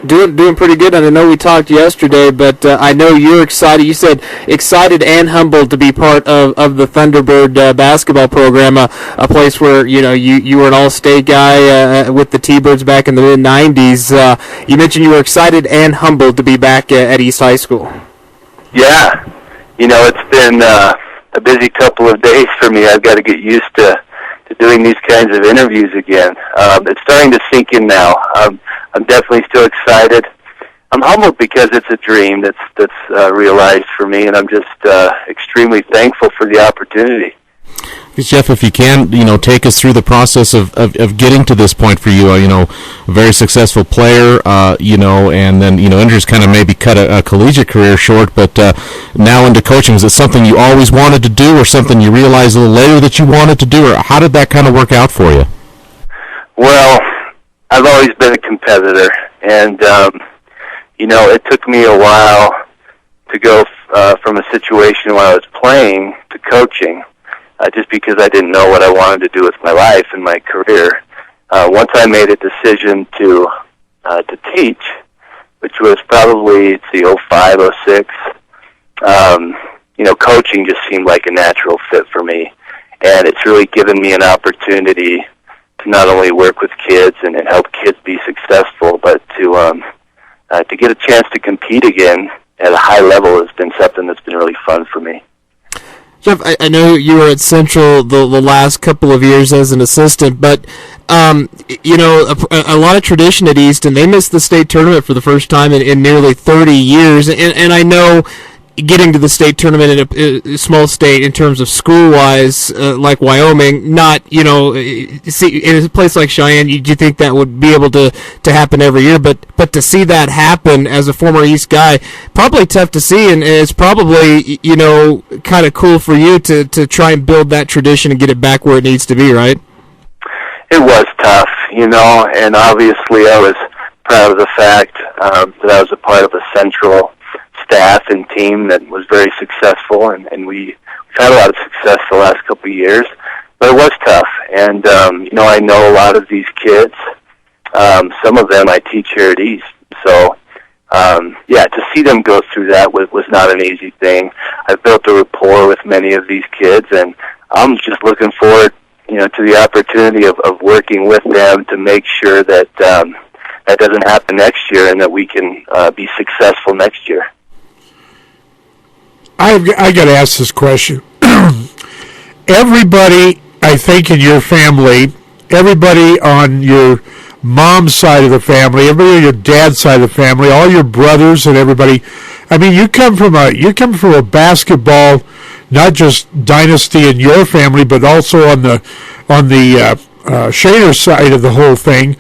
Doing pretty good, and I know we talked yesterday, but I know you're excited. You said excited and humbled to be part of the Thunderbird basketball program, a place where you were an all-state guy with the T-Birds back in the mid-'90s. You mentioned you were excited and humbled to be back at East High School. Yeah, it's been a busy couple of days for me. I've got to get used to doing these kinds of interviews again. It's starting to sink in now. I'm definitely still excited. I'm humbled because it's a dream that's realized for me, and I'm just extremely thankful for the opportunity. Jeff, if you can, take us through the process of getting to this point for you. A very successful player, and then injuries kind of maybe cut a collegiate career short. But now into coaching, is it something you always wanted to do, or something you realized a little later that you wanted to do, or how did that kind of work out for you? Well, I've always been a competitor, and it took me a while to go from a situation where I was playing to coaching. Just because I didn't know what I wanted to do with my life and my career. Once I made a decision to teach, which was probably 05, 06, coaching just seemed like a natural fit for me. And it's really given me an opportunity to not only work with kids and help kids be successful, but to get a chance to compete again at a high level has been something that's been really fun for me. Jeff, I know you were at Central the last couple of years as an assistant, but a lot of tradition at Easton. They missed the state tournament for the first time in nearly 30 years, and I know getting to the state tournament in a small state in terms of school-wise, like Wyoming, not, in a place like Cheyenne, you think that would be able to happen every year, but to see that happen as a former East guy, probably tough to see, and it's probably, kind of cool for you to try and build that tradition and get it back where it needs to be, right? It was tough, and obviously I was proud of the fact that I was a part of a Central staff and team that was very successful, and we've had a lot of success the last couple of years, but it was tough. And I know a lot of these kids. Some of them I teach here at East, so to see them go through that was not an easy thing. I've built a rapport with many of these kids, and I'm just looking forward to the opportunity of working with them to make sure that that doesn't happen next year, and that we can be successful next year. I got to ask this question. Everybody, I think, in your family, everybody on your mom's side of the family, everybody on your dad's side of the family, all your brothers and everybody. I mean, you come from a basketball, not just dynasty in your family, but also on the Shader side of the whole thing.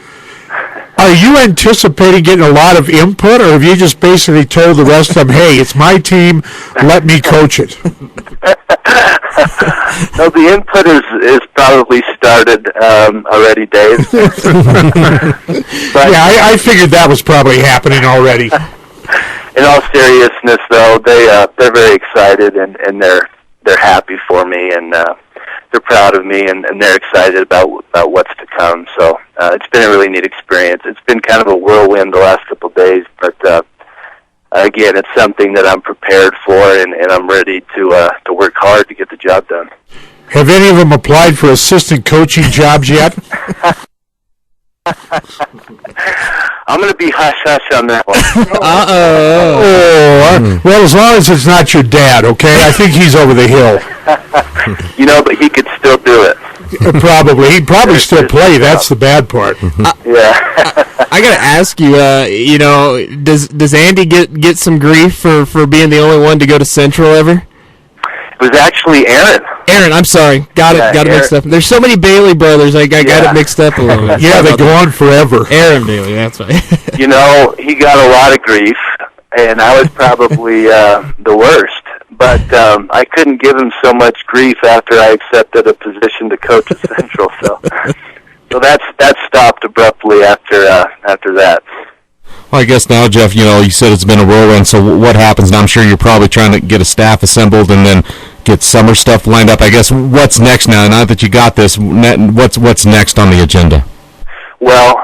Are you anticipating getting a lot of input, or have you just basically told the rest of them, hey, it's my team, let me coach it? No, the input is probably started already, Dave. But, yeah, I figured that was probably happening already. In all seriousness, though, they're very excited, and they're happy for me, and they're proud of me, and they're excited about what's to come. So it's been a really neat experience. It's been kind of a whirlwind the last couple of days, but again, it's something that I'm prepared for, and I'm ready to work hard to get the job done. Have any of them applied for assistant coaching jobs yet? I'm going to be hush-hush on that one. Well, as long as it's not your dad, okay? I think he's over the hill. But he could still do it. Probably. He'd probably still play. That's the bad part. Yeah. I got to ask you, does Andy get some grief for being the only one to go to Central ever? It was actually Aaron. Aaron, I'm sorry. Got it mixed up. There's so many Bailey brothers, I got it mixed up a little bit. Yeah, they go on forever. Aaron Bailey, that's right. He got a lot of grief, and I was probably the worst. But I couldn't give him so much grief after I accepted a position to coach at Central. So that stopped abruptly after that. Well, I guess now, Jeff, you said it's been a whirlwind, so what happens now? I'm sure you're probably trying to get a staff assembled and then get summer stuff lined up. I guess what's next now? Now that you got this, what's next on the agenda? Well,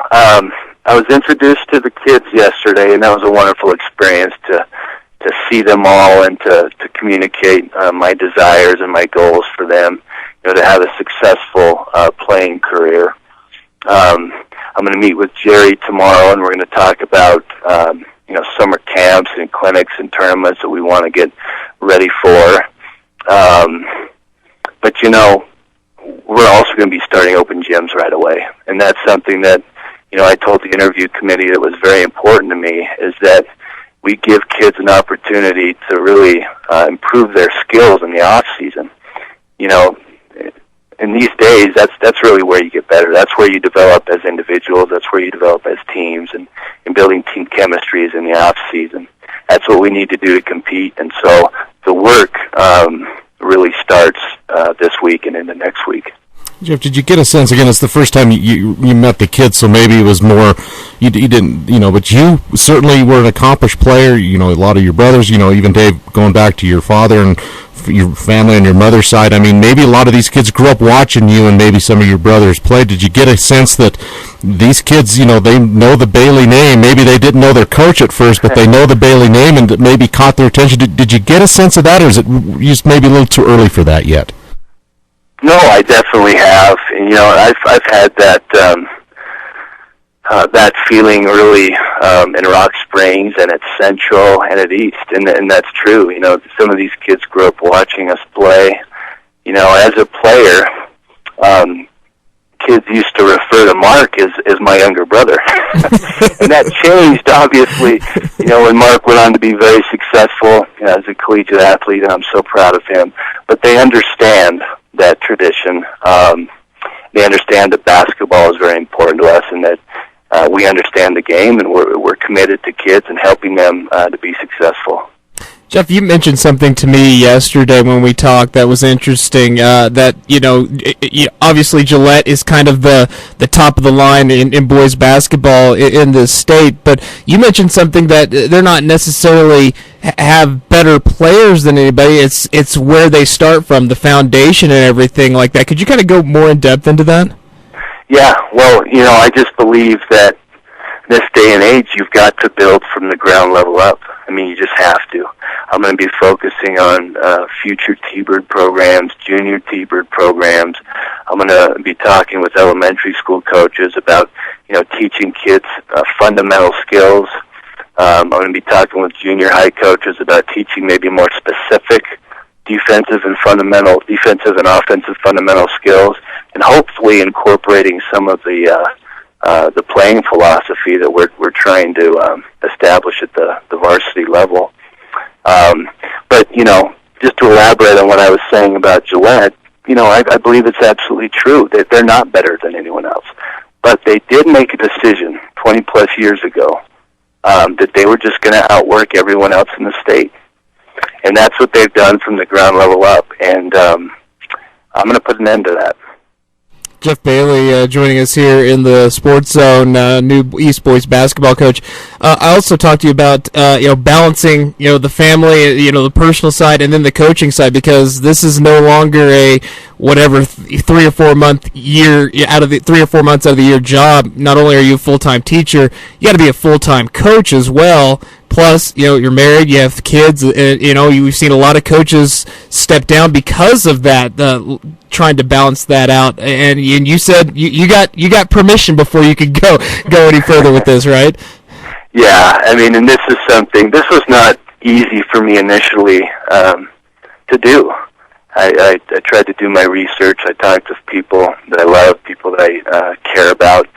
I was introduced to the kids yesterday, and that was a wonderful experience to see them all and to communicate my desires and my goals for them, to have a successful playing career. I'm going to meet with Jerry tomorrow, and we're going to talk about summer camps and clinics and tournaments that we want to get ready for. But we're also going to be starting open gyms right away, and that's something that I told the interview committee that was very important to me, is that we give kids an opportunity to really improve their skills in the off season. In these days, that's really where you get better. That's where you develop as individuals. That's where you develop as teams, and building team chemistry is in the off season. That's what we need to do to compete. And so the work really starts this week and into next week. Jeff, did you get a sense, again, it's the first time you met the kids, so maybe it was more, you didn't, but you certainly were an accomplished player, a lot of your brothers, even Dave, going back to your father and your family on your mother's side, I mean, maybe a lot of these kids grew up watching you and maybe some of your brothers play. Did you get a sense that these kids, they know the Bailey name, maybe they didn't know their coach at first, but they know the Bailey name and it maybe caught their attention? Did you get a sense of that, or is it just maybe a little too early for that yet? No, I definitely have, and I've had that feeling really in Rock Springs and at Central and at East, and that's true. Some of these kids grew up watching us play. As a player, kids used to refer to Mark as my younger brother, and that changed obviously. When Mark went on to be very successful as a collegiate athlete, and I'm so proud of him. But they understand that tradition. They understand that basketball is very important to us, and that we understand the game, and we're committed to kids and helping them to be successful. Jeff, you mentioned something to me yesterday when we talked that was interesting, that, obviously Gillette is kind of the top of the line in boys basketball in this state, but you mentioned something that they're not necessarily have better players than anybody. It's where they start from, the foundation and everything like that. Could you kind of go more in depth into that? Yeah, well, I just believe that this day and age, you've got to build from the ground level up. I mean, you just have to. I'm going to be focusing on future T-Bird programs, junior T-Bird programs. I'm going to be talking with elementary school coaches about, teaching kids fundamental skills. I'm going to be talking with junior high coaches about teaching maybe more specific defensive and offensive fundamental skills, and hopefully incorporating some of the playing philosophy that we're trying to establish at the varsity level. But just to elaborate on what I was saying about Gillette, I believe it's absolutely true that they're not better than anyone else. But they did make a decision 20 plus years ago that they were just going to outwork everyone else in the state. And that's what they've done from the ground level up. And I'm going to put an end to that. Jeff Bailey joining us here in the Sports Zone, new East Boys basketball coach. I also talked to you about balancing the family, the personal side, and then the coaching side, because this is no longer a 3 or 4 month year out of the 3 or 4 months out of the year job. Not only are you a full-time teacher, you got to be a full-time coach as well. Plus, you're married, you have kids, we've seen a lot of coaches step down because of that, trying to balance that out. And you said you got permission before you could go any further with this, right? Yeah, I mean, and this was not easy for me initially to do. I tried to do my research. I talked to people that I love, people that I care about,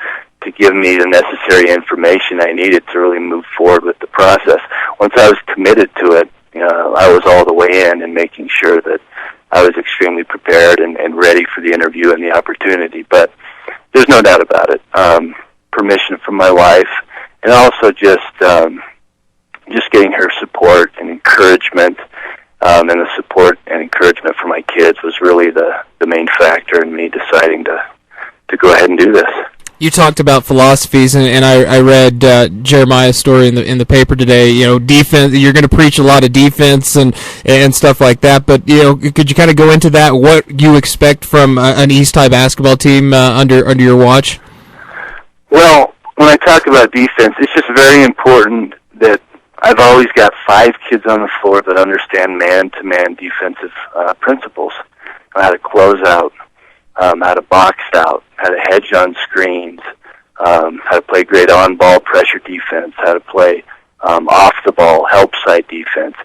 to give me the necessary information I needed to really move forward with the process. Once I was committed to it, I was all the way in and making sure that I was extremely prepared and ready for the interview and the opportunity. But there's no doubt about it. Permission from my wife, and also just getting her support and encouragement, and the support and encouragement for my kids was really the main factor in me deciding to go ahead and do this. You talked about philosophies, and I read Jeremiah's story in the paper today. Defense. You're going to preach a lot of defense and stuff like that. But could you kind of go into that? What you expect from an East High basketball team under your watch? Well, when I talk about defense, it's just very important that I've always got 5 kids on the floor that understand man-to-man defensive principles. How to close out, how to box out, how to hedge on screens, how to play great on-ball pressure defense, how to play off-the-ball help side defense.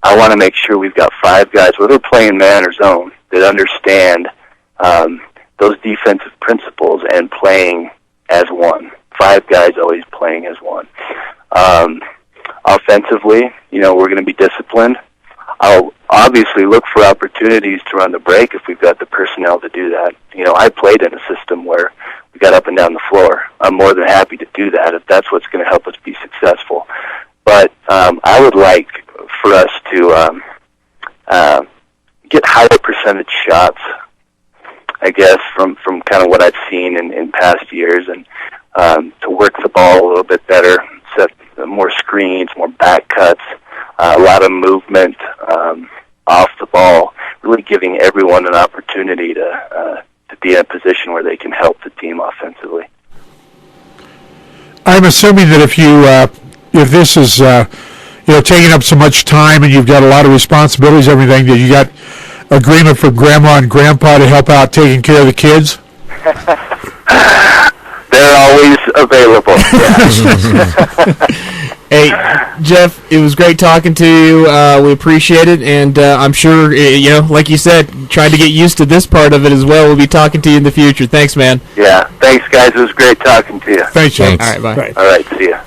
I want to make sure we've got 5 guys, whether they're playing man or zone, that understand those defensive principles and playing as one. 5 guys always playing as one. Offensively, we're going to be disciplined. I'll obviously look for opportunities to run the break if we've got the personnel to do that. I played in a system where we got up and down the floor. I'm more than happy to do that if that's what's going to help us be successful. But I would like for us to get higher percentage shots, I guess, from kind of what I've seen in past years, and to work the ball a little bit better, set more screens, more back cuts, a lot of movement off the ball, really giving everyone an opportunity to be in a position where they can help the team offensively. I'm assuming that if this is taking up so much time and you've got a lot of responsibilities, everything, that you got agreement for Grandma and Grandpa to help out taking care of the kids? They're always available. Yeah. Hey, Jeff, it was great talking to you. We appreciate it, and I'm sure, like you said, trying to get used to this part of it as well. We'll be talking to you in the future. Thanks, man. Yeah, thanks, guys. It was great talking to you. Thanks, Jeff. All right, bye. All right, see ya.